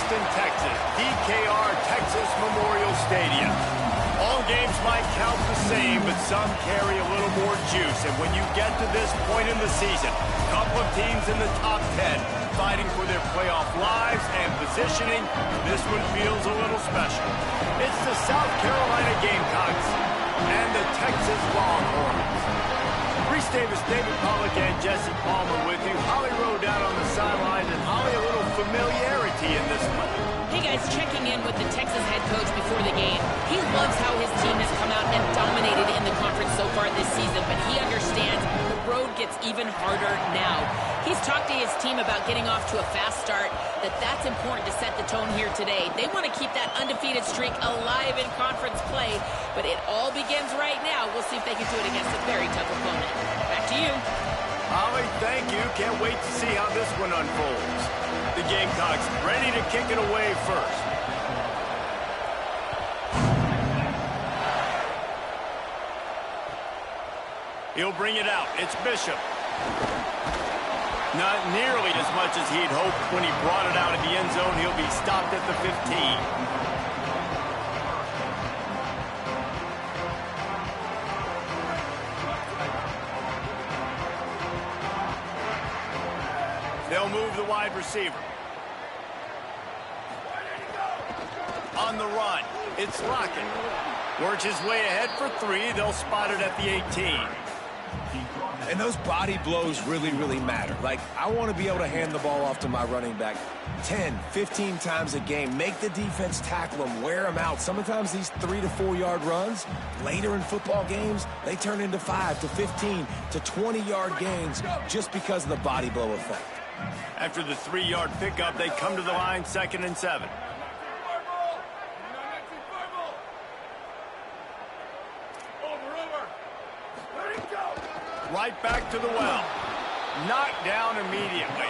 Houston, Texas, DKR Texas Memorial Stadium. All games might count the same, but some carry a little more juice. And when you get to this point in the season, a couple of teams in the top 10 fighting for their playoff lives and positioning, this one feels a little special. It's the South Carolina Gamecocks and the Texas Longhorns. Reese Davis, David Pollack, and Jesse Palmer with you. Holly Rowe down on the sidelines, and Holly, a little familiarity in this one. Hey guys, checking in with the Texas head coach before the game. He loves how his team has come out and dominated in the conference so far this season, but he understands the road gets even harder now. He's talked to his team about getting off to a fast start, that's important to set the tone here today. They want to keep that undefeated streak alive in conference play, but it all begins right now. We'll see if they can do it against a very tough opponent. Back to you. Holly, thank you. Can't wait to see how this one unfolds. The Gamecocks ready to kick it away first. He'll bring it out. It's Bishop. Not nearly as much as he'd hoped when he brought it out of the end zone. He'll be stopped at the 15. They'll move the wide receiver. On the run, it's Lockett. Works his way ahead for 3. They'll spot it at the 18. And those body blows really, really matter. Like, I want to be able to hand the ball off to my running back 10, 15 times a game. Make the defense tackle them, wear them out. Sometimes these 3 to 4 yard runs, later in football games, they turn into 5 to 15 to 20 yard gains just because of the body blow effect. After the 3-yard pickup, they come to the line, 2nd and 7. Right back to the well. Knocked down immediately.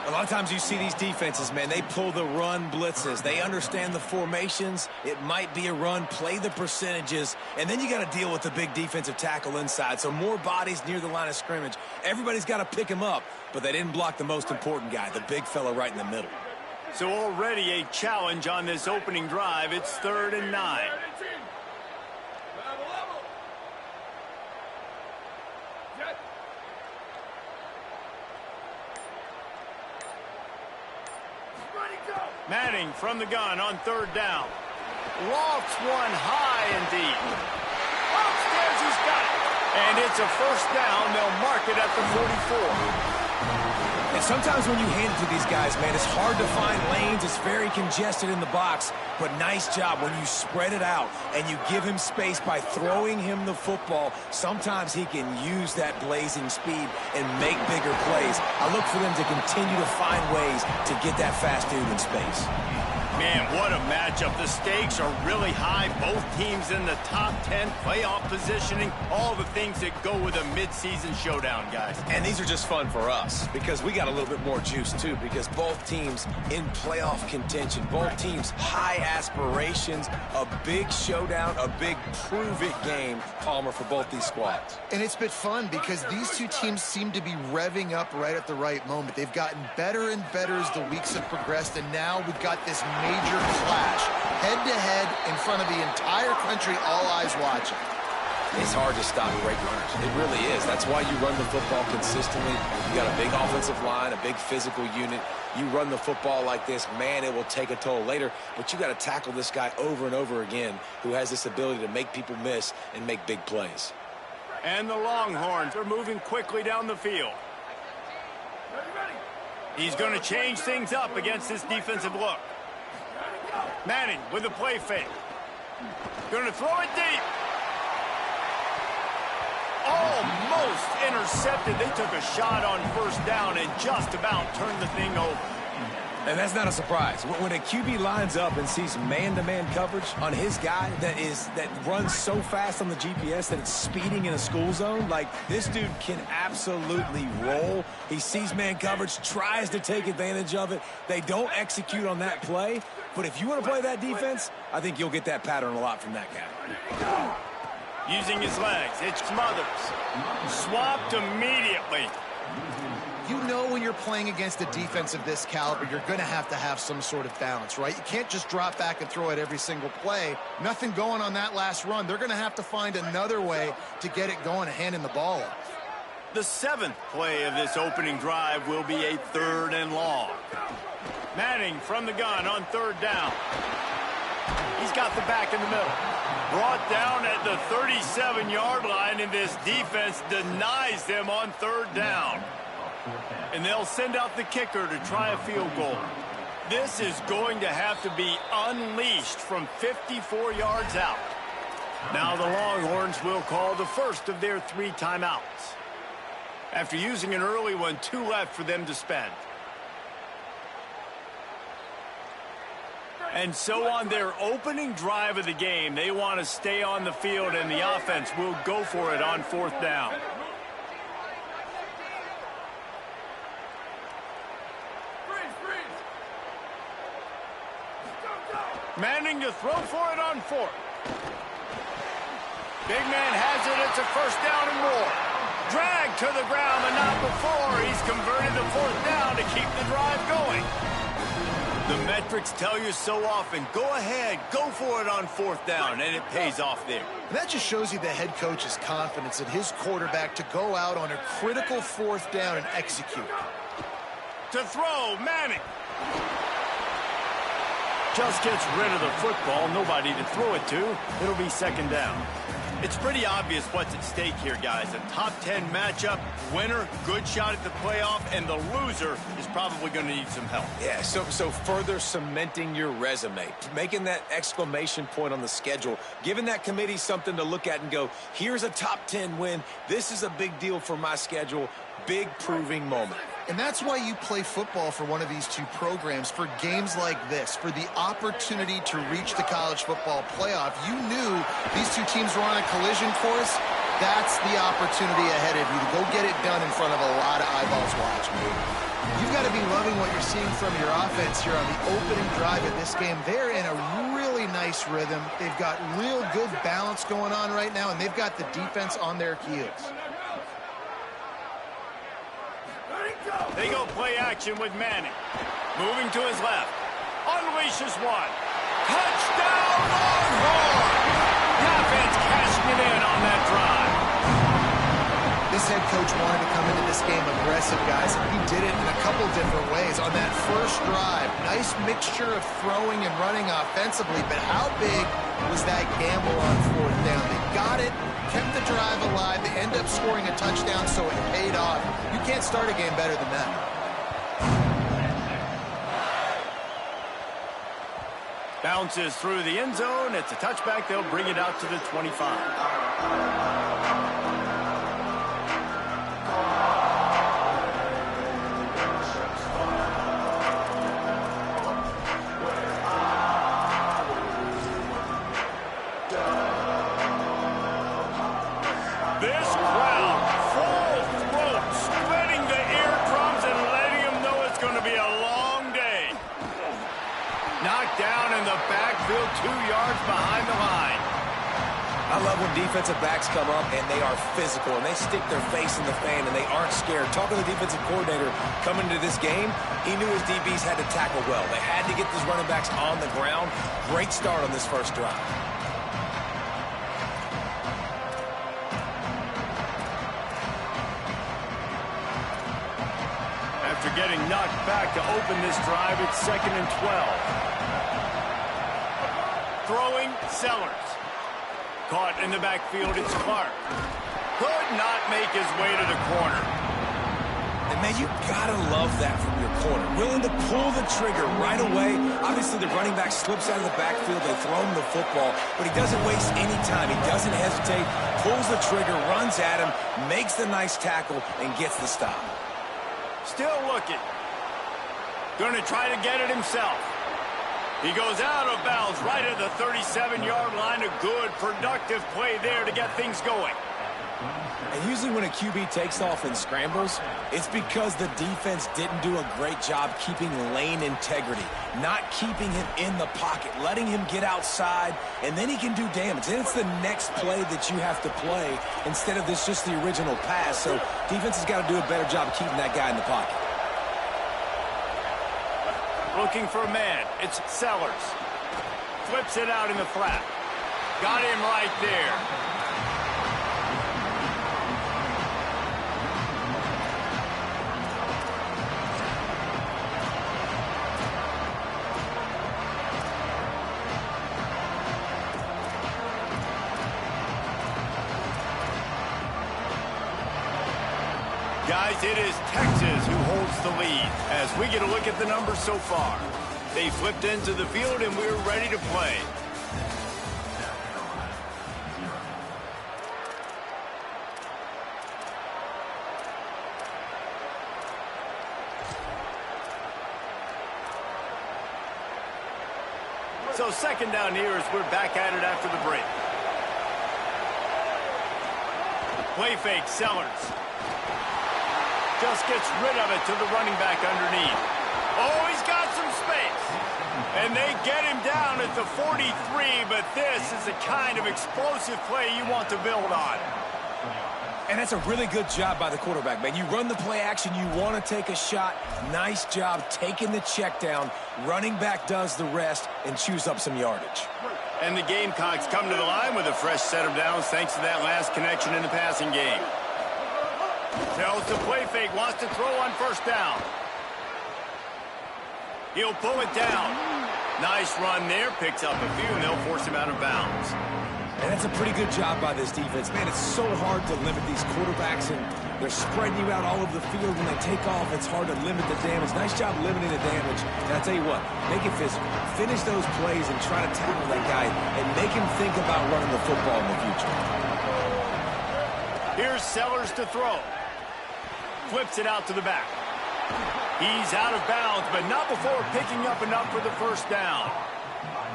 A lot of times you see these defenses, man, they pull the run blitzes. They understand the formations. It might be a run, play the percentages, and then you got to deal with the big defensive tackle inside. So more bodies near the line of scrimmage. Everybody's got to pick him up, but they didn't block the most important guy, the big fella right in the middle. So already a challenge on this opening drive. It's 3rd and 9. Manning from the gun on 3rd down. Lofts one high and deep. Upstairs he's got it. And it's a 1st down. They'll mark it at the 44. And sometimes when you hand it to these guys, man, it's hard to find lanes. It's very congested in the box. But nice job when you spread it out and you give him space by throwing him the football. Sometimes he can use that blazing speed and make bigger plays. I look for them to continue to find ways to get that fast dude in space. Man, what a matchup. The stakes are really high. Both teams in the top 10, playoff positioning, all the things that go with a midseason showdown, guys. And these are just fun for us because we got a little bit more juice, too, because both teams in playoff contention, both teams high aspirations, a big showdown, a big prove-it game, Palmer, for both these squads. And it's been fun because these two teams seem to be revving up right at the right moment. They've gotten better and better as the weeks have progressed, and now we've got this major clash, head-to-head in front of the entire country, all eyes watching. It's hard to stop great runners. It really is. That's why you run the football consistently. You got a big offensive line, a big physical unit. You run the football like this, man, it will take a toll later, but you got to tackle this guy over and over again who has this ability to make people miss and make big plays. And the Longhorns are moving quickly down the field. He's going to change things up against this defensive look. Manning with a play fake. Going to throw it deep. Almost intercepted. They took a shot on 1st down and just about turned the thing over. And that's not a surprise. When a QB lines up and sees man-to-man coverage on his guy that runs so fast on the GPS that it's speeding in a school zone, like, this dude can absolutely roll. He sees man coverage, tries to take advantage of it. They don't execute on that play. But if you want to play that defense, I think you'll get that pattern a lot from that guy. Using his legs, it's Smothers. Swapped immediately. You know when you're playing against a defense of this caliber, you're going to have some sort of balance, right? You can't just drop back and throw it every single play. Nothing going on that last run. They're going to have to find another way to get it going and handing the ball off. The 7th play of this opening drive will be a 3rd and long. Manning from the gun on 3rd down. He's got the back in the middle. Brought down at the 37-yard line, and this defense denies them on 3rd down. And they'll send out the kicker to try a field goal. This is going to have to be unleashed from 54 yards out. Now the Longhorns will call the first of their 3 timeouts. After using an early one, 2 left for them to spend. And so on their opening drive of the game, they want to stay on the field, and the offense will go for it on 4th down. Manning to throw for it on 4th. Big man has it. It's a 1st down and more. Drag to the ground, but not before. He's converted the 4th down to keep the drive going. The metrics tell you so often, go ahead, go for it on 4th down, and it pays off there. And that just shows you the head coach's confidence in his quarterback to go out on a critical 4th down and execute. To throw, Manning. Just gets rid of the football, nobody to throw it to. It'll be 2nd down. It's pretty obvious what's at stake here, guys. A top 10 matchup, winner, good shot at the playoff, and the loser is probably going to need some help. Yeah, so further cementing your resume, making that exclamation point on the schedule, giving that committee something to look at and go, here's a top 10 win. This is a big deal for my schedule. Big proving moment. And that's why you play football for one of these 2 programs, for games like this, for the opportunity to reach the college football playoff. You knew these 2 teams were on a collision course. That's the opportunity ahead of you to go get it done in front of a lot of eyeballs watching. You've got to be loving what you're seeing from your offense here on the opening drive of this game. They're in a really nice rhythm. They've got real good balance going on right now, and they've got the defense on their heels. They go play action with Manning. Moving to his left. Unleashes one. Touchdown, Longhorn! The offense cashing it in on that drive. This head coach wanted to come into this game aggressive, guys, and he did it in a couple different ways. On that first drive, nice mixture of throwing and running offensively, but how big was that gamble on 4th down? They got it, kept the drive alive. They end up scoring a touchdown, so it paid off. You can't start a game better than that. Bounces through the end zone. It's a touchback. They'll bring it out to the 25. Down in the backfield, 2 yards behind the line. I love when defensive backs come up and they are physical and they stick their face in the fan and they aren't scared. Talking to the defensive coordinator coming into this game, he knew his DBs had to tackle well. They had to get these running backs on the ground. Great start on this first drive. After getting knocked back to open this drive, it's 2nd and 12. Throwing, Sellers. Caught in the backfield, it's Clark. Could not make his way to the corner. And, man, you got to love that from your corner. Willing to pull the trigger right away. Obviously, the running back slips out of the backfield. They throw him the football, but he doesn't waste any time. He doesn't hesitate, pulls the trigger, runs at him, makes the nice tackle, and gets the stop. Still looking. Going to try to get it himself. He goes out of bounds right at the 37-yard line. A good, productive play there to get things going. And usually when a QB takes off and scrambles, it's because the defense didn't do a great job keeping lane integrity, not keeping him in the pocket, letting him get outside, and then he can do damage. And it's the next play that you have to play instead of this just the original pass. So defense has got to do a better job of keeping that guy in the pocket. Looking for a man. It's Sellers. Flips it out in the flat. Got him right there. Guys, it is Texas who holds the lead as we get a look at the numbers so far. They flipped into the field and we're ready to play. So second down here as we're back at it after the break. Play fake, Sellers. Just gets rid of it to the running back underneath. Oh, he's got some space. And they get him down at the 43, but this is the kind of explosive play you want to build on. And that's a really good job by the quarterback, man. You run the play action, you want to take a shot. Nice job taking the check down. Running back does the rest and chews up some yardage. And the Gamecocks come to the line with a fresh set of downs thanks to that last connection in the passing game. Tells the play fake, wants to throw on first down. He'll pull it down. Nice run there, picks up a few, and they'll force him out of bounds. And that's a pretty good job by this defense. Man, it's so hard to limit these quarterbacks, and they're spreading you out all over the field. When they take off, it's hard to limit the damage. Nice job limiting the damage. And I'll tell you what, make it physical. Finish those plays and try to tackle that guy and make him think about running the football in the future. Here's Sellers to throw. Flips it out to the back. He's out of bounds, but not before picking up enough for the first down.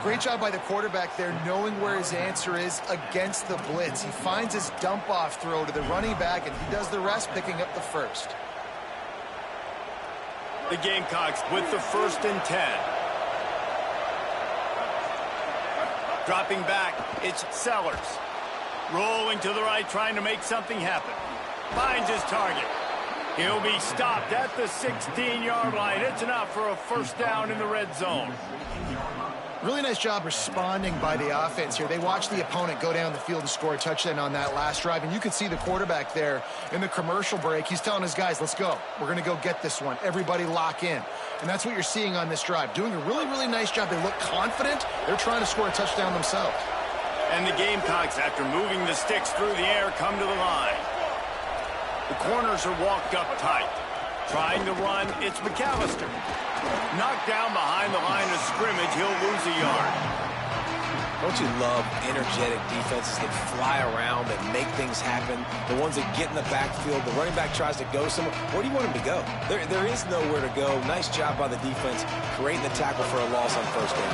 Great job by the quarterback there, knowing where his answer is against the blitz. He finds his dump-off throw to the running back, and he does the rest, picking up the first. The Gamecocks with the 1st and 10. Dropping back, it's Sellers. Rolling to the right, trying to make something happen. Finds his target. He'll be stopped at the 16-yard line. It's enough for a first down in the red zone. Really nice job responding by the offense here. They watched the opponent go down the field and score a touchdown on that last drive, and you could see the quarterback there in the commercial break. He's telling his guys, let's go. We're going to go get this one. Everybody lock in. And that's what you're seeing on this drive. Doing a really, really nice job. They look confident. They're trying to score a touchdown themselves. And the Gamecocks, after moving the sticks through the air, come to the line. The corners are walked up tight. Trying to run, it's McAllister. Knocked down behind the line of scrimmage, he'll lose a yard. Don't you love energetic defenses that fly around and make things happen? The ones that get in the backfield, the running back tries to go somewhere. Where do you want him to go? There is nowhere to go. Nice job by the defense, creating the tackle for a loss on first down.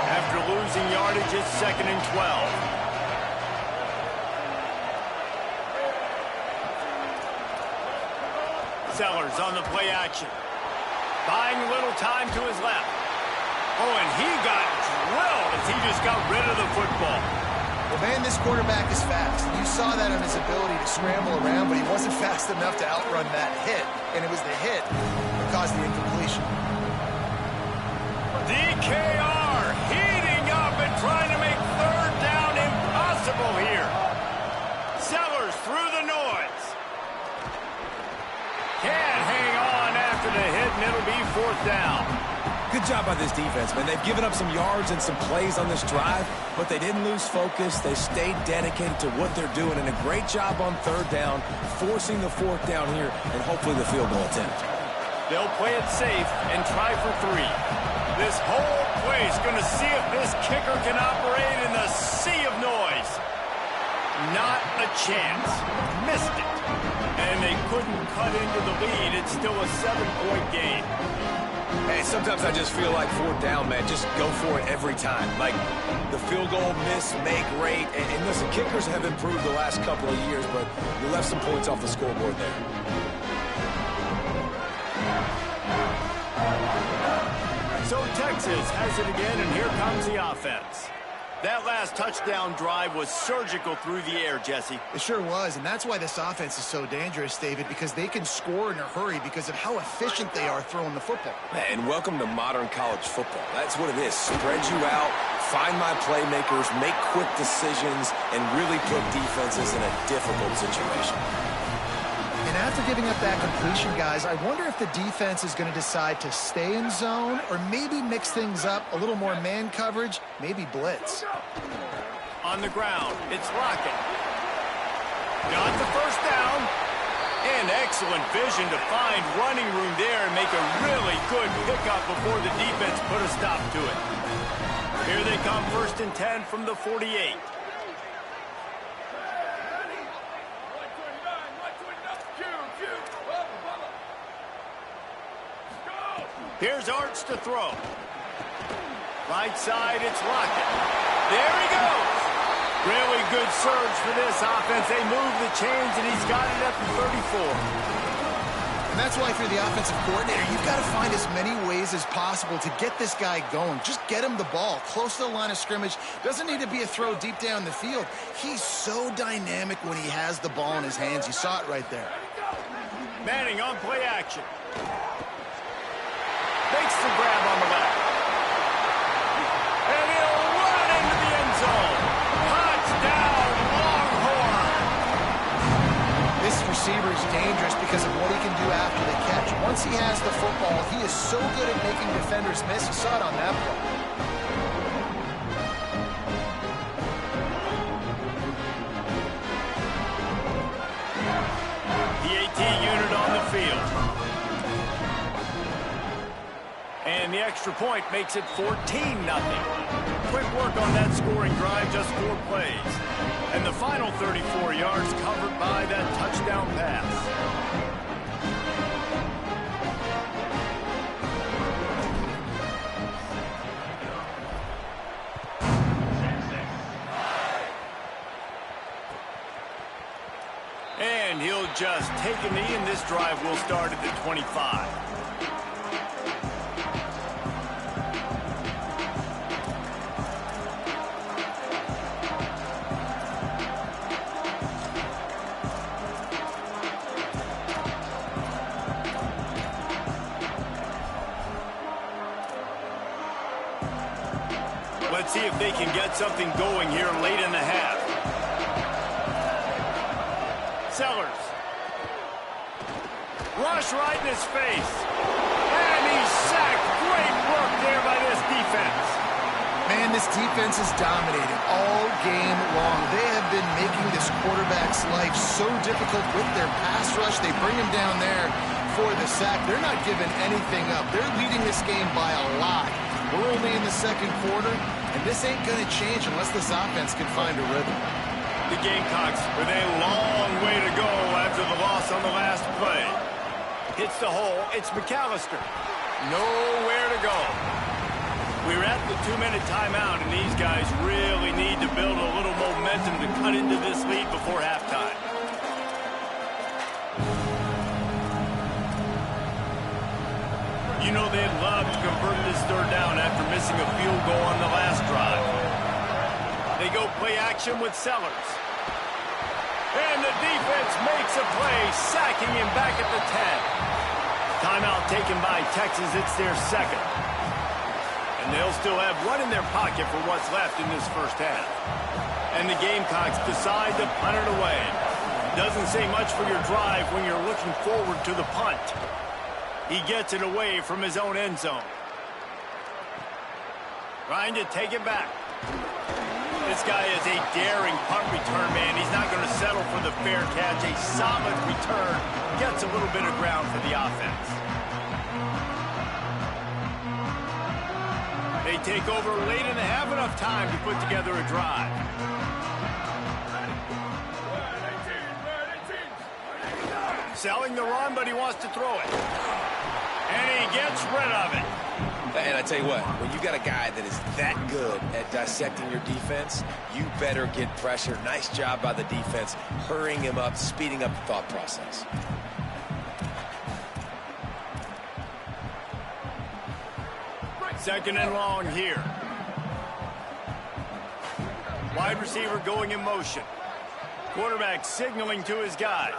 After losing yardage, it's 2nd and 12. Sellers on the play action. Buying a little time to his left. Oh, and he got drilled as he just got rid of the football. Well, man, this quarterback is fast. You saw that on his ability to scramble around, but he wasn't fast enough to outrun that hit. And it was the hit that caused the incompletion. DKR heating up and trying to make 3rd down impossible here. Sellers through the noise. Can't hang on after the hit, and it'll be 4th down. Good job by this defense, man. They've given up some yards and some plays on this drive, but they didn't lose focus. They stayed dedicated to what they're doing, and a great job on 3rd down, forcing the 4th down here, and hopefully the field goal attempt. They'll play it safe and try for 3. This whole place going to see if this kicker can operate in the sea of noise. Not a chance. Missed it. And they couldn't cut into the lead. It's still a 7-point game. And sometimes I just feel like fourth down, man, just go for it every time. Like the field goal miss, make rate. And listen, kickers have improved the last couple of years, but you left some points off the scoreboard there. So Texas has it again, and here comes the offense. That last touchdown drive was surgical through the air, Jesse. It sure was, and that's why this offense is so dangerous, David, because they can score in a hurry because of how efficient they are throwing the football. And welcome to modern college football. That's what it is. Spread you out, find my playmakers, make quick decisions, and really put defenses in a difficult situation. And after giving up that completion, guys, I wonder if the defense is going to decide to stay in zone or maybe mix things up, a little more man coverage, maybe blitz. On the ground, it's Lockett. Got the first down. And excellent vision to find running room there and make a really good pickup before the defense put a stop to it. Here they come, 1st and 10 from the 48. Here's Arts to throw. Right side, it's Lockett. There he goes. Really good surge for this offense. They move the chains, and he's got it at the 34. And that's why if you're the offensive coordinator, you've got to find as many ways as possible to get this guy going. Just get him the ball close to the line of scrimmage. Doesn't need to be a throw deep down the field. He's so dynamic when he has the ball in his hands. You saw it right there. Manning on play action. Makes the grab on the left. And he'll run it into the end zone. Touchdown, Longhorn. This receiver is dangerous because of what he can do after the catch. Once he has the football, he is so good at making defenders miss. You saw it on that play. The AT unit on the field. And the extra point makes it 14-0. Quick work on that scoring drive, just 4 plays. And the final 34 yards covered by that touchdown pass. And he'll just take a knee, and this drive will start at the 25. Let's see if they can get something going here late in the half. Sellers. Rush right in his face. And he's sacked. Great work there by this defense. Man, this defense is dominating all game long. They have been making this quarterback's life so difficult with their pass rush. They bring him down there for the sack. They're not giving anything up. They're leading this game by a lot. We're only in the second quarter, and this ain't going to change unless this offense can find a rhythm. The Gamecocks with a long way to go after the loss on the last play. Hits the hole. It's McAllister. Nowhere to go. We're at the 2-minute timeout, and these guys really need to build a little momentum to cut into this lead before halftime. You know they'd love to convert this third down after missing a field goal on the last drive. They go play action with Sellers. And the defense makes a play, sacking him back at the 10. Timeout taken by Texas. It's their second. And they'll still have one in their pocket for what's left in this first half. And the Gamecocks decide to punt it away. Doesn't say much for your drive when you're looking forward to the punt. He gets it away from his own end zone. Trying to take it back. This guy is a daring punt return man. He's not going to settle for the fair catch. A solid return. Gets a little bit of ground for the offense. They take over late and they have enough time to put together a drive. Selling the run, but he wants to throw it. And he gets rid of it. And I tell you what, when you got a guy that is that good at dissecting your defense, you better get pressure. Nice job by the defense, hurrying him up, speeding up the thought process. Second and long here. Wide receiver going in motion. Quarterback signaling to his guys.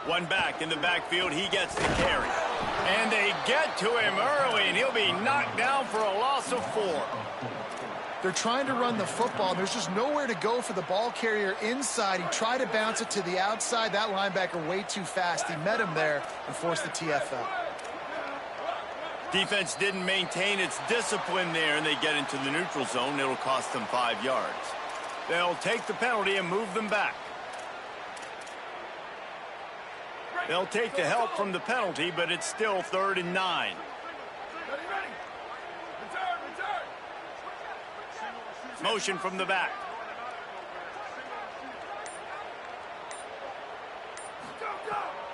One back in the backfield, he gets the carry. And they get to him early, and he'll be knocked down for a loss of 4. They're trying to run the football, and there's just nowhere to go for the ball carrier inside. He tried to bounce it to the outside. That linebacker way too fast. He met him there and forced the TFL. Defense didn't maintain its discipline there, and they get into the neutral zone. It'll cost them 5 yards. They'll take the penalty and move them back. They'll take the help from the penalty, but it's still 3rd and 9. Motion from the back.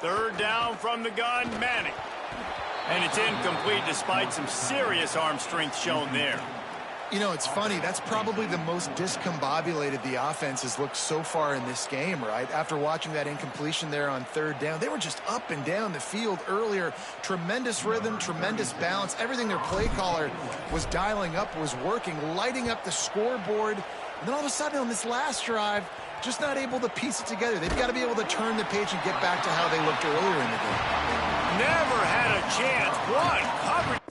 Third down from the gun, Manning. And it's incomplete despite some serious arm strength shown there. You know, it's funny. That's probably the most discombobulated the offense has looked so far in this game, right? After watching that incompletion there on 3rd down, they were just up and down the field earlier. Tremendous rhythm, tremendous balance. Everything their play caller was dialing up was working, lighting up the scoreboard. And then all of a sudden on this last drive, just not able to piece it together. They've got to be able to turn the page and get back to how they looked earlier in the game. Never had a chance. What coverage.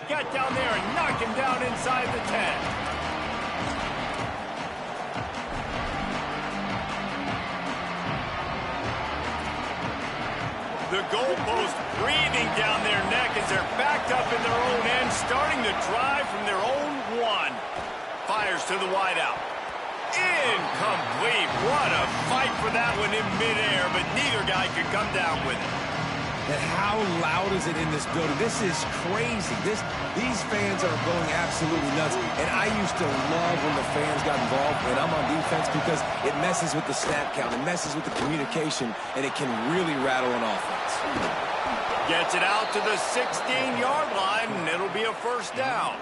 Got down there and knocked him down inside the 10. The goalpost breathing down their neck as they're backed up in their own end, starting to drive from their own 1. Fires to the wideout. Incomplete. What a fight for that one in midair, but neither guy could come down with it. And how loud is it in this building? This is crazy. These fans are going absolutely nuts. And I used to love when the fans got involved when I'm on defense because it messes with the snap count. It messes with the communication, and it can really rattle an offense. Gets it out to the 16-yard line, and it'll be a 1st down.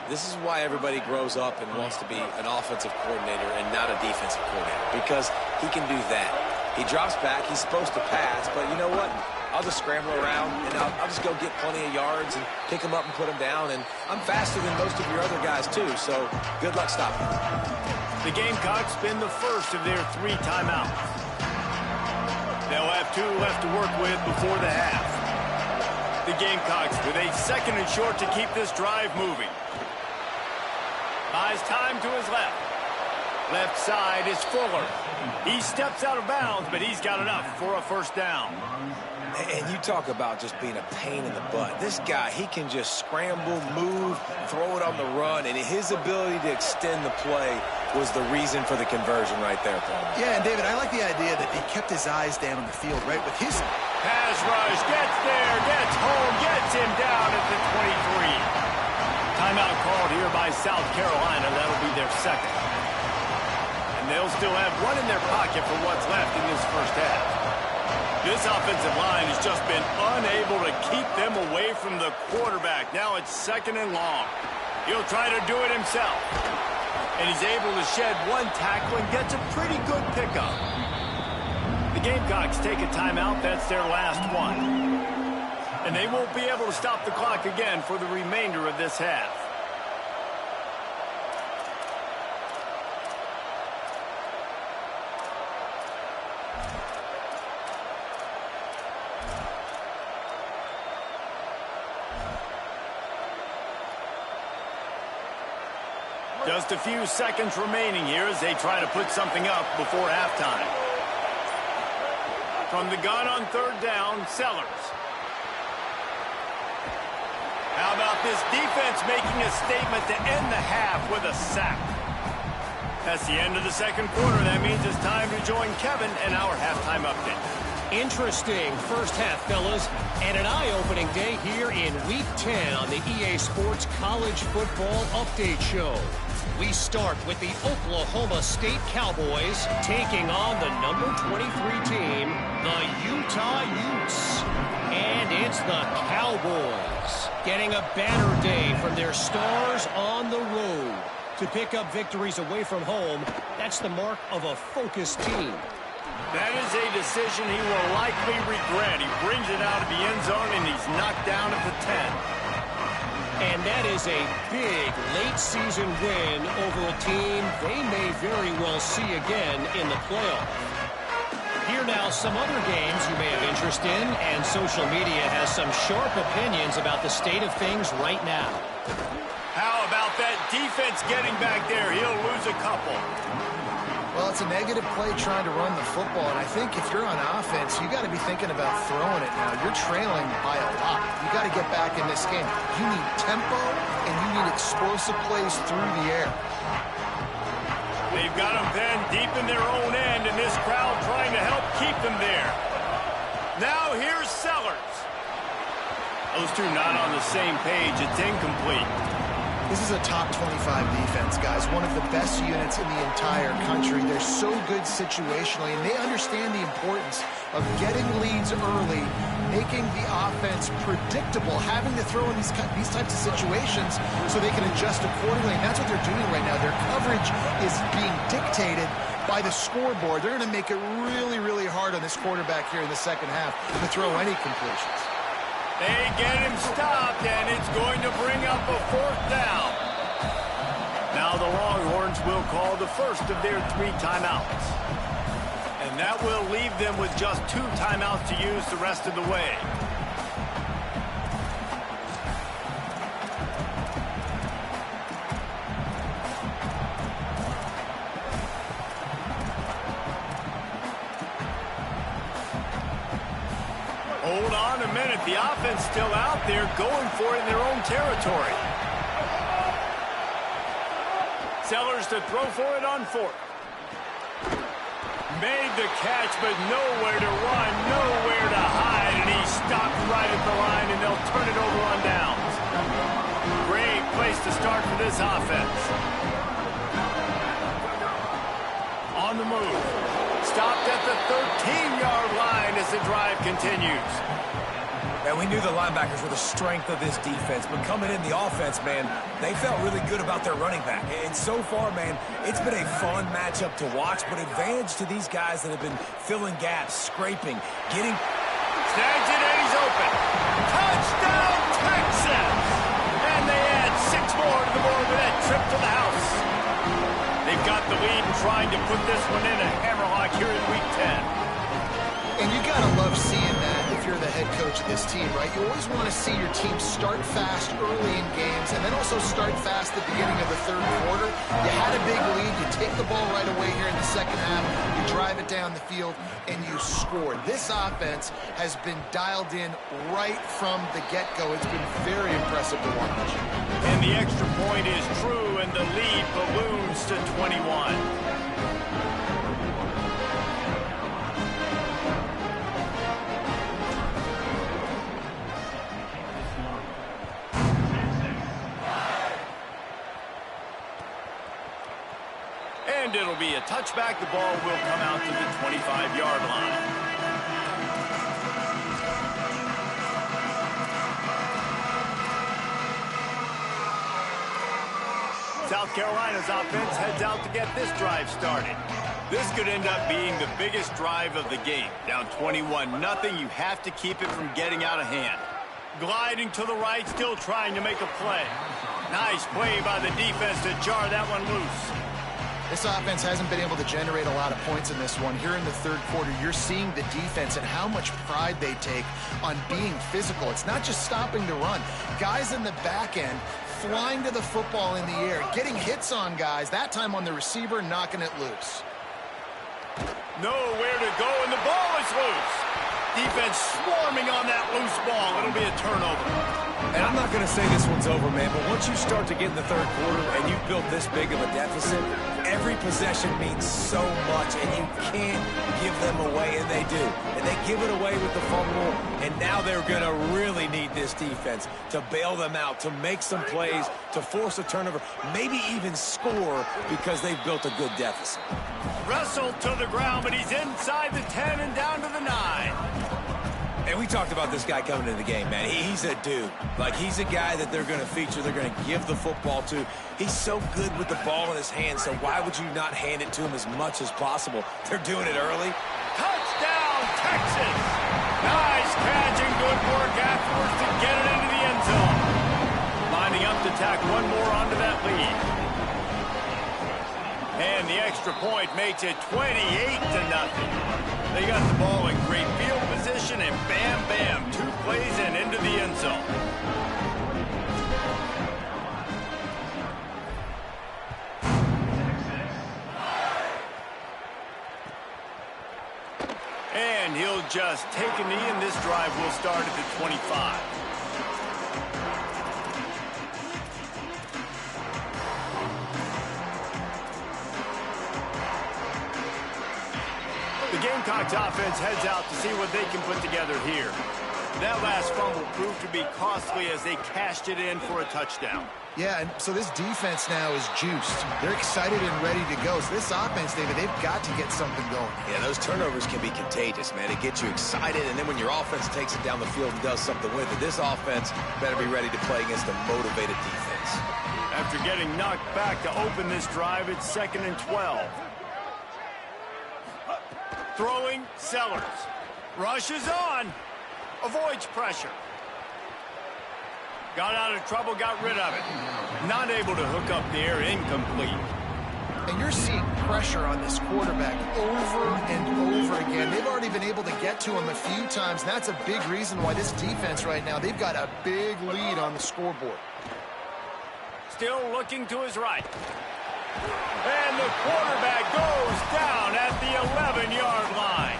This is why everybody grows up and wants to be an offensive coordinator and not a defensive coordinator, because he can do that. He drops back. He's supposed to pass, but you know what? I'll just scramble around, and I'll just go get plenty of yards and pick him up and put him down. And I'm faster than most of your other guys, too, so good luck stopping him. The Gamecocks spend the first of their 3 timeouts. They'll have 2 left to work with before the half. The Gamecocks with a 2nd and short to keep this drive moving. Buys time to his left. Left side is Fuller. He steps out of bounds, but he's got enough for a 1st down. And you talk about just being a pain in the butt. This guy, he can just scramble, move, throw it on the run, and his ability to extend the play was the reason for the conversion right there, Paul. Yeah, and David, I like the idea that he kept his eyes down on the field, right? With his pass rush, gets there, gets home, gets him down at the 23. Timeout called here by South Carolina. That'll be their 2nd. And they'll still have 1 in their pocket for what's left in this 1st half. This offensive line has just been unable to keep them away from the quarterback. Now it's 2nd and long. He'll try to do it himself. And he's able to shed 1 tackle and gets a pretty good pickup. The Gamecocks take a timeout. That's their last one. And they won't be able to stop the clock again for the remainder of this half. Just a few seconds remaining here as they try to put something up before halftime. From the gun on third down, Sellers. How about this defense making a statement to end the half with a sack? That's the end of the second quarter. That means it's time to join Kevin and our halftime update. Interesting first half, fellas, and an eye-opening day here in Week 10 on the EA Sports College Football Update Show. We start with the Oklahoma State Cowboys taking on the number 23 team, the Utah Utes. And it's the Cowboys getting a banner day from their stars on the road. To pick up victories away from home, that's the mark of a focused team. That is a decision he will likely regret. He brings it out of the end zone and he's knocked down at the 10. And that is a big late-season win over a team they may very well see again in the playoff. Here now, some other games you may have interest in, and social media has some sharp opinions about the state of things right now. How about that defense getting back there? He'll lose a couple. Well, it's a negative play trying to run the football, and I think if you're on offense, you got to be thinking about throwing it now. You're trailing by a lot. You got to get back in this game. You need tempo, and you need explosive plays through the air. They've got them then deep in their own end, and this crowd trying to help keep them there. Now here's Sellers. Those two not on the same page. It's incomplete. This is a top 25 defense, guys. One of the best units in the entire country. They're so good situationally, and they understand the importance of getting leads early, making the offense predictable, having to throw in these types of situations so they can adjust accordingly. And that's what they're doing right now. Their coverage is being dictated by the scoreboard. They're going to make it really, really hard on this quarterback here in the second half to throw any completions. They get him stopped, and it's going to bring up a fourth down. Now the Longhorns will call the first of their 3 timeouts. And that will leave them with just 2 timeouts to use the rest of the way. Hold on a minute. The offense still out there going for it in their own territory. Sellers to throw for it on 4th. Made the catch, but nowhere to run, nowhere to hide, and he stopped right at the line, and they'll turn it over on downs. Great place to start for this offense. On the move. Stopped at the 13-yard line as the drive continues. And we knew the linebackers were the strength of this defense, but coming in the offense, man, they felt really good about their running back. And so far, man, it's been a fun matchup to watch, but advantage to these guys that have been filling gaps, scraping, getting... Snags it, and he's open. Touchdown, Texas! And they add 6 more to the board with that trip to the house. They've got the lead and trying to put this one in a hammerlock here in Week 10. And you got to love seeing that if you're the head coach of this team, right? You always want to see your team start fast early in games and then also start fast at the beginning of the third quarter. You had a big lead. You take the ball right away here in the second half. You drive it down the field, and you score. This offense has been dialed in right from the get-go. It's been very impressive to watch. And the extra point is true, and the lead balloons to 21. And it'll be a touchback. The ball will come out to the 25-yard line. South Carolina's offense heads out to get this drive started. This could end up being the biggest drive of the game. Down 21-0, you have to keep it from getting out of hand. Gliding to the right, still trying to make a play. Nice play by the defense to jar that one loose. This offense hasn't been able to generate a lot of points in this one. Here in the third quarter, you're seeing the defense and how much pride they take on being physical. It's not just stopping the run. Guys in the back end flying to the football in the air, getting hits on guys, that time on the receiver, knocking it loose. Nowhere to go, and the ball is loose. Defense swarming on that loose ball. It'll be a turnover. And I'm not going to say this one's over, man, but once you start to get in the third quarter and you've built this big of a deficit, every possession means so much, and you can't give them away, and they do. And they give it away with the fumble, and now they're going to really need this defense to bail them out, to make some plays, to force a turnover, maybe even score because they've built a good deficit. Wrestled to the ground, but he's inside the 10 and down to the 9. And we talked about this guy coming into the game, man. He's a dude. Like, he's a guy that they're going to feature, they're going to give the football to. He's so good with the ball in his hands, so why would you not hand it to him as much as possible? They're doing it early. Touchdown, Texas! Nice catch and good work afterwards to get it into the end zone. Lining up to tack one more onto that lead. And the extra point makes it 28-0. They got the ball in great field position, and bam, bam, 2 plays and into the end zone. And he'll just take a knee, and this drive will start at the 25. The Gamecocks offense heads out to see what they can put together here. That last fumble proved to be costly as they cashed it in for a touchdown. Yeah, and so this defense now is juiced. They're excited and ready to go. So this offense, David, they've got to get something going. Yeah, those turnovers can be contagious, man. It gets you excited, and then when your offense takes it down the field and does something with it, this offense better be ready to play against a motivated defense. After getting knocked back to open this drive, it's 2nd and 12. Throwing, Sellers. Rushes on. Avoids pressure. Got out of trouble, got rid of it. Not able to hook up the air, incomplete. And you're seeing pressure on this quarterback over and over again. They've already been able to get to him a few times, and that's a big reason why this defense right now, they've got a big lead on the scoreboard. Still looking to his right. And the quarterback goes down at the 11-yard line.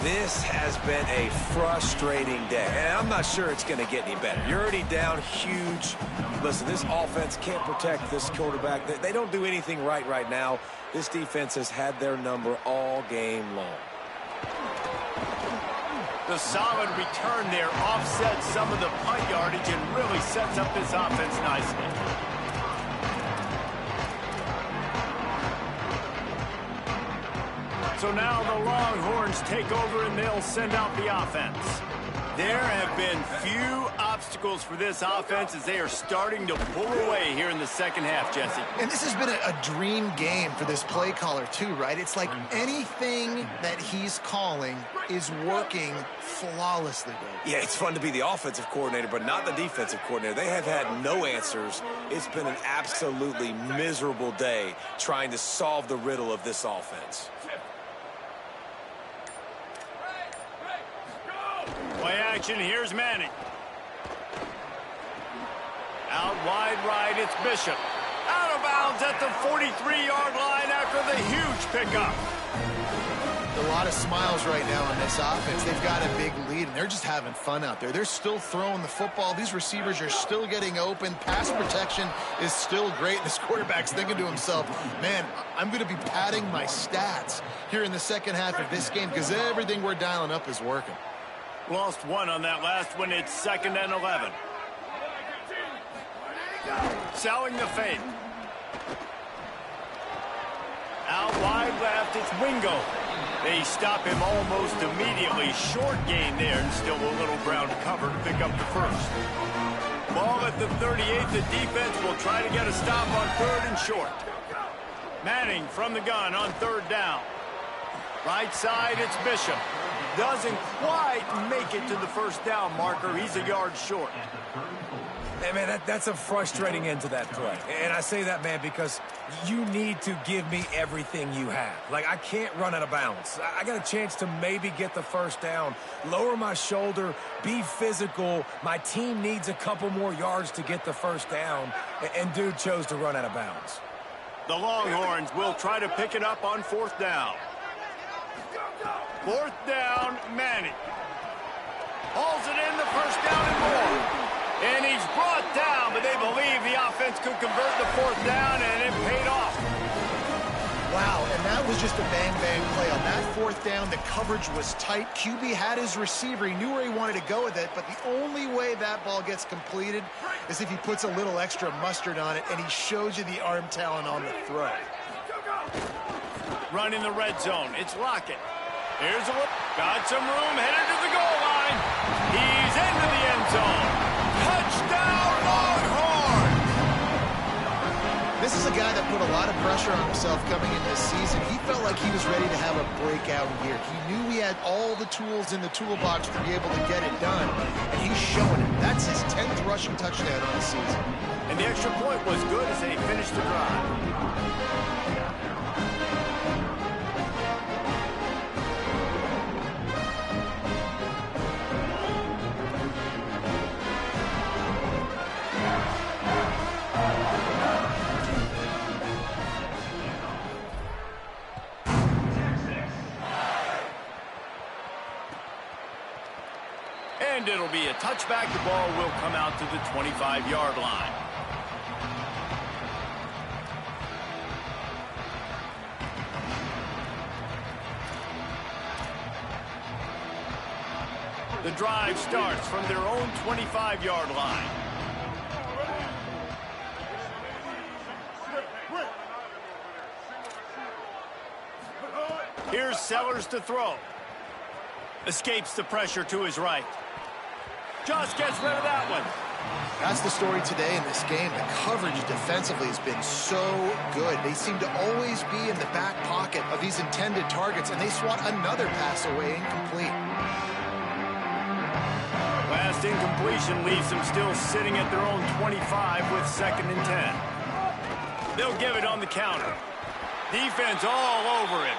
This has been a frustrating day, and I'm not sure it's going to get any better. You're already down huge. Listen, this offense can't protect this quarterback. They don't do anything right now. This defense has had their number all game long. The solid return there offsets some of the punt yardage and really sets up this offense nicely. So now the Longhorns take over and they'll send out the offense. There have been few obstacles for this offense as they are starting to pull away here in the second half, Jesse. And this has been a dream game for this play caller too, right? It's like anything that he's calling is working flawlessly, Dave. Yeah, it's fun to be the offensive coordinator, but not the defensive coordinator. They have had no answers. It's been an absolutely miserable day trying to solve the riddle of this offense. Play action, here's Manning. Out wide right, it's Bishop. Out of bounds at the 43-yard line after the huge pickup. A lot of smiles right now on this offense. They've got a big lead, and they're just having fun out there. They're still throwing the football. These receivers are still getting open. Pass protection is still great. This quarterback's thinking to himself, man, I'm going to be padding my stats here in the second half of this game because everything we're dialing up is working. Lost one on that last one. It's 2nd and 11. Selling the fake. Out wide left, it's Wingo. They stop him almost immediately. Short gain there, and still a little ground to cover to pick up the first. Ball at the 38. The defense will try to get a stop on 3rd and short. Manning from the gun on 3rd down. Right side, it's Bishop. Doesn't quite make it to the first down marker. He's a yard short. Hey, man, that's a frustrating end to that play. And I say that, man, because you need to give me everything you have. Like, I can't run out of bounds. I got a chance to maybe get the first down, lower my shoulder, be physical. My team needs a couple more yards to get the first down, and dude chose to run out of bounds. The Longhorns will try to pick it up on fourth down. Fourth down, Manning. Hauls it in, the first down and more. And he's brought down, but they believe the offense could convert the fourth down, and it paid off. Wow, and that was just a bang-bang play. On that fourth down, the coverage was tight. QB had his receiver. He knew where he wanted to go with it, but the only way that ball gets completed is if he puts a little extra mustard on it, and he shows you the arm talent on the throw. Run in the red zone. It's Lockett. Here's a look. Got some room, headed to the goal line. He's into the end zone. Touchdown, Longhorns! This is a guy that put a lot of pressure on himself coming into this season. He felt like he was ready to have a breakout year. He knew he had all the tools in the toolbox to be able to get it done, and he's showing it. That's his 10th rushing touchdown on the season. And the extra point was good as they finished the drive. And it'll be a touchback. The ball will come out to the 25-yard line. The drive starts from their own 25-yard line. Here's Sellers to throw. Escapes the pressure to his right. Just gets rid of that one. That's the story today in this game. The coverage defensively has been so good. They seem to always be in the back pocket of these intended targets, and they swat another pass away incomplete. Last incompletion leaves them still sitting at their own 25 with 2nd and 10. They'll give it on the counter. Defense all over it.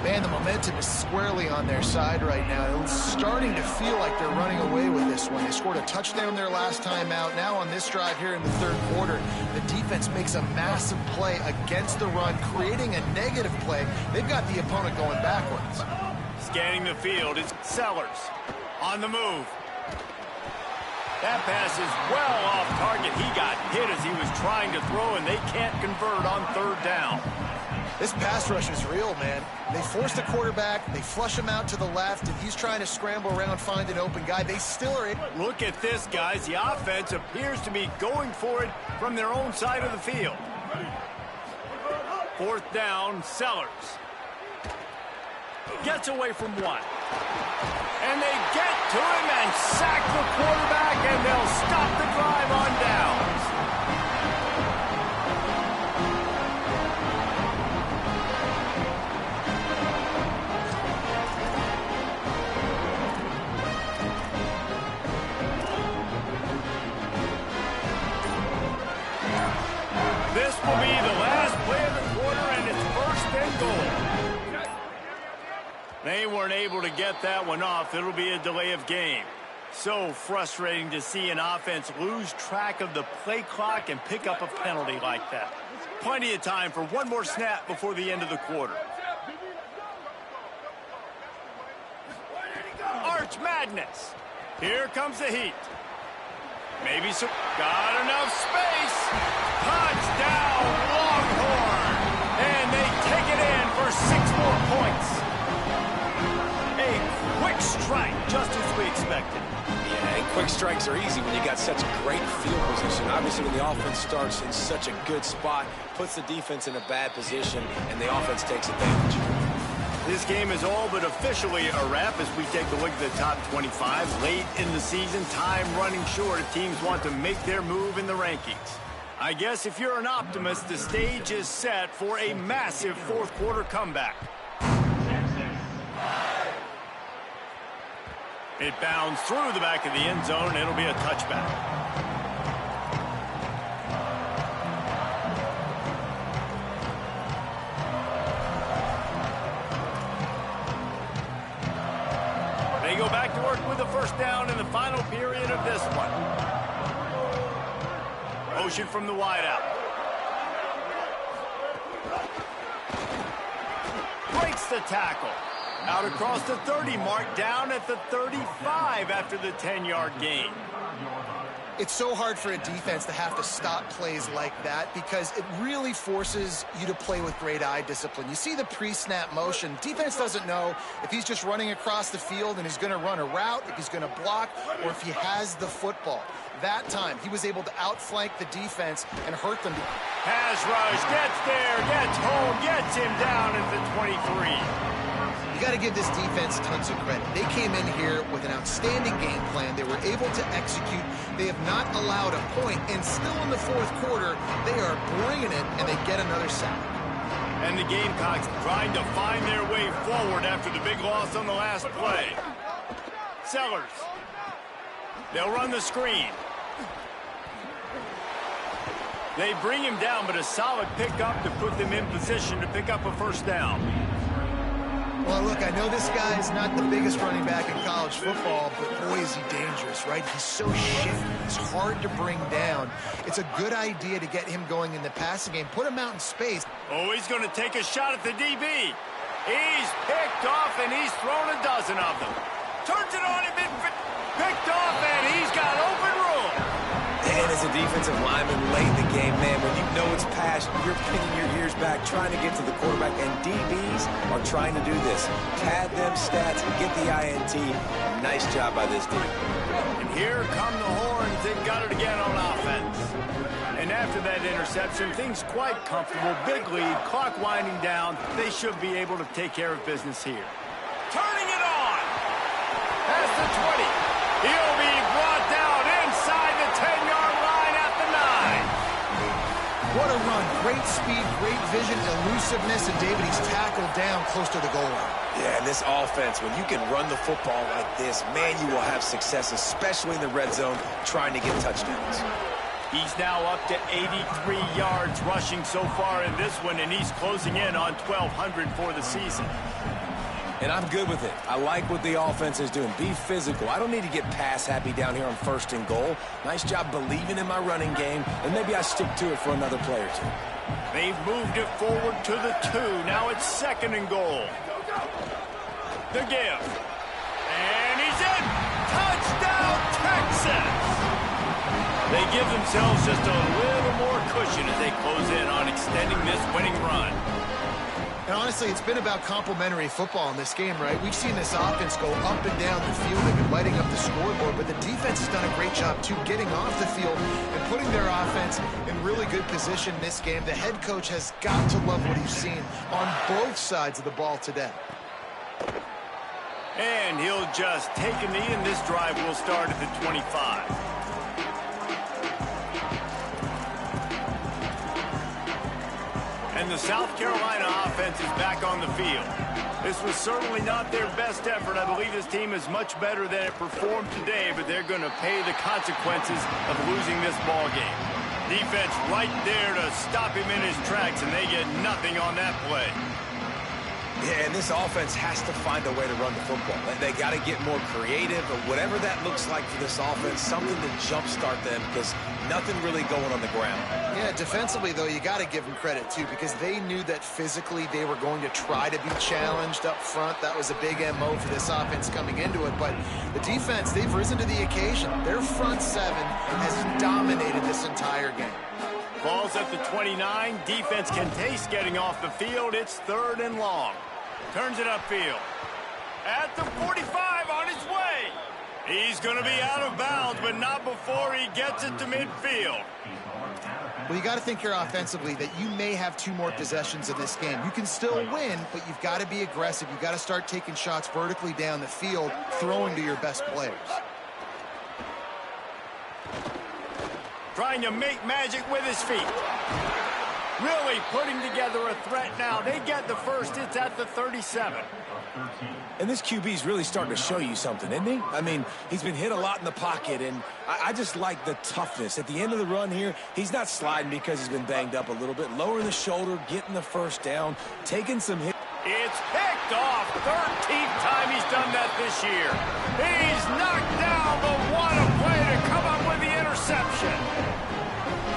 Man, the momentum is squarely on their side right now. It's starting to feel like they're running away with this one. They scored a touchdown their last time out. Now on this drive here in the third quarter, the defense makes a massive play against the run, creating a negative play. They've got the opponent going backwards. Scanning the field is Sellers. On the move. That pass is well off target. He got hit as he was trying to throw, and they can't convert on third down. This pass rush is real, man. They force the quarterback, they flush him out to the left, and he's trying to scramble around, find an open guy. They still are able. Look at this, guys. The offense appears to be going for it from their own side of the field. Fourth down, Sellers. Gets away from one. And they get to him and sack the quarterback, and they'll stop the drive on downs. This will be the last play of the quarter, and it's 1st and goal. They weren't able to get that one off. It'll be a delay of game. So frustrating to see an offense lose track of the play clock and pick up a penalty like that. Plenty of time for one more snap before the end of the quarter. Arch Madness. Here comes the heat. Maybe some. Got enough space. Touchdown, Longhorn. And they take it in for 6 more points. A quick strike, just as we expected. Yeah, and quick strikes are easy when you got such great field position. Obviously, when the offense starts in such a good spot, puts the defense in a bad position, and the offense takes advantage. This game is all but officially a wrap as we take a look at the top 25. Late in the season, time running short if teams want to make their move in the rankings. I guess if you're an optimist, the stage is set for a massive fourth quarter comeback. It bounds through the back of the end zone. It'll be a touchback. They go back to work with the first down in the final period of this one. Motion from the wideout. Breaks the tackle. Out across the 30 mark, down at the 35 after the 10-yard gain. It's so hard for a defense to have to stop plays like that because it really forces you to play with great eye discipline. You see the pre-snap motion. Defense doesn't know if he's just running across the field and he's going to run a route, if he's going to block, or if he has the football. That time, he was able to outflank the defense and hurt them. Pass rush, gets there, gets home, gets him down at the 23. You got to give this defense tons of credit. They came in here with an outstanding game plan. They were able to execute. They have not allowed a point, and still in the fourth quarter, they are bringing it, and they get another sack. And the Gamecocks trying to find their way forward after the big loss on the last play. Sellers. They'll run the screen. They bring him down, but a solid pickup to put them in position to pick up a first down. Well, look, I know this guy's not the biggest running back in college football, but boy, is he dangerous, right? He's so shifty. He's hard to bring down. It's a good idea to get him going in the passing game. Put him out in space. Oh, he's going to take a shot at the DB. He's picked off, and he's thrown a dozen of them. Turns it on him, picked off, and he's got open room. And as a defensive lineman late in the game, man, when you know it's past, you're pinning your ears back, trying to get to the quarterback, and DBs are trying to do this. Pad them stats, get the INT. Nice job by this dude. And here come the horns. They've got it again on offense. And after that interception, things quite comfortable. Big lead, clock winding down. They should be able to take care of business here. Turning it on. Past the 20. He'll be brought down inside the 10-yard line at the 9. What a run. Great speed, great vision, elusiveness, and David, he's tackled down close to the goal line. Yeah, and this offense, when you can run the football like this, man, you will have success, especially in the red zone, trying to get touchdowns. He's now up to 83 yards rushing so far in this one, and he's closing in on 1,200 for the season. And I'm good with it. I like what the offense is doing. Be physical. I don't need to get pass happy down here on 1st and goal. Nice job believing in my running game, and maybe I stick to it for another play or two. They've moved it forward to the 2. Now it's 2nd and goal. The give. And he's in. Touchdown, Texas! They give themselves just a little more cushion as they close in on extending this winning run. And honestly, it's been about complementary football in this game, right? We've seen this offense go up and down the field. They've been lighting up the scoreboard, but the defense has done a great job, too, getting off the field and putting their offense in really good position in this game. The head coach has got to love what he's seen on both sides of the ball today. And he'll just take a knee, and this drive will start at the 25. And the South Carolina offense is back on the field. This was certainly not their best effort. I believe this team is much better than it performed today, but they're going to pay the consequences of losing this ball game. Defense right there to stop him in his tracks, and they get nothing on that play. Yeah, and this offense has to find a way to run the football. They got to get more creative, or whatever that looks like for this offense, something to jumpstart them, because nothing really going on the ground. Yeah, defensively, though, you got to give them credit, too, because they knew that physically they were going to try to be challenged up front. That was a big MO for this offense coming into it. But the defense, they've risen to the occasion. Their front 7 has dominated this entire game. Ball's at the 29. Defense can taste getting off the field. It's 3rd and long. Turns it upfield. At the 45 on his way. He's going to be out of bounds, but not before he gets it to midfield. Well, you got to think here offensively that you may have 2 more possessions in this game. You can still win, but you've got to be aggressive. You've got to start taking shots vertically down the field, throwing to your best players. Trying to make magic with his feet. Really putting together a threat now. They get the first. It's at the 37. And this QB's really starting to show you something, isn't he? I mean, he's been hit a lot in the pocket, and I just like the toughness. At the end of the run here, he's not sliding because he's been banged up a little bit. Lowering the shoulder, getting the first down, taking some hits. It's picked off. 13th time he's done that this year. He's knocked down, but what a play to come up with the interception.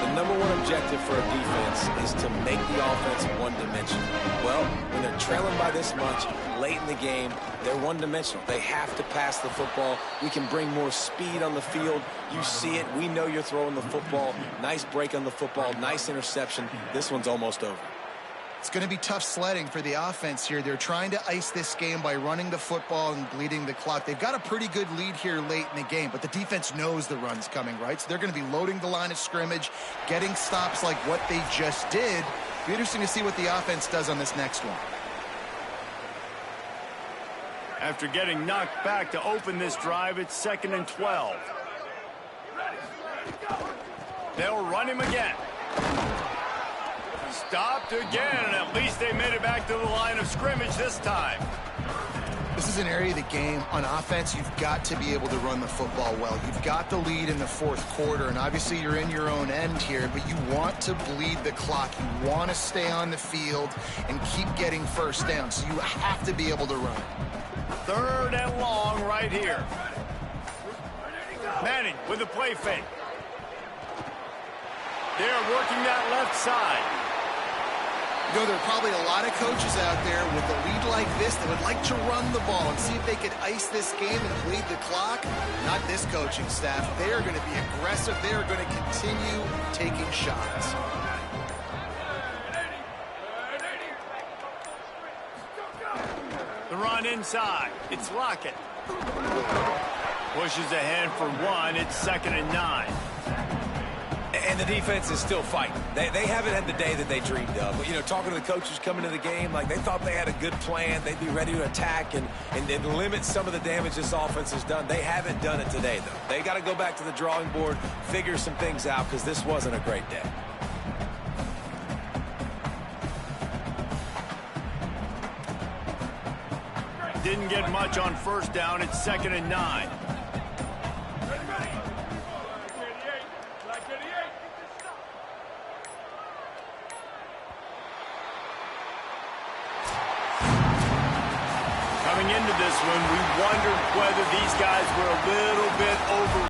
The number one objective for a defense is to make the offense one-dimensional. Well, when they're trailing by this much late in the game, they're one-dimensional. They have to pass the football. We can bring more speed on the field. You see it. We know you're throwing the football. Nice break on the football. Nice interception. This one's almost over. It's going to be tough sledding for the offense here. They're trying to ice this game by running the football and bleeding the clock. They've got a pretty good lead here late in the game, but the defense knows the run's coming, right? So they're going to be loading the line of scrimmage, getting stops like what they just did. Be interesting to see what the offense does on this next one. After getting knocked back to open this drive, it's 2nd and 12. They'll run him again. Stopped again, and at least they made it back to the line of scrimmage this time. This is an area of the game. On offense, you've got to be able to run the football well. You've got the lead in the fourth quarter, and obviously you're in your own end here, but you want to bleed the clock. You want to stay on the field and keep getting first down, so you have to be able to run. 3rd and long right here. Manning with the play fake. They're working that left side. You know, there are probably a lot of coaches out there with a lead like this that would like to run the ball and see if they could ice this game and bleed the clock. Not this coaching staff. They are going to be aggressive. They are going to continue taking shots. The run inside. It's Lockett. Pushes ahead for 1. It's 2nd and 9. And the defense is still fighting. They haven't had the day that they dreamed of. But, you know, talking to the coaches coming to the game, like they thought they had a good plan. They'd be ready to attack and limit some of the damage this offense has done. They haven't done it today, though. They got to go back to the drawing board, figure some things out, because this wasn't a great day. Didn't get much on first down. It's 2nd and 9. Coming into this one, we wondered whether these guys were a little bit over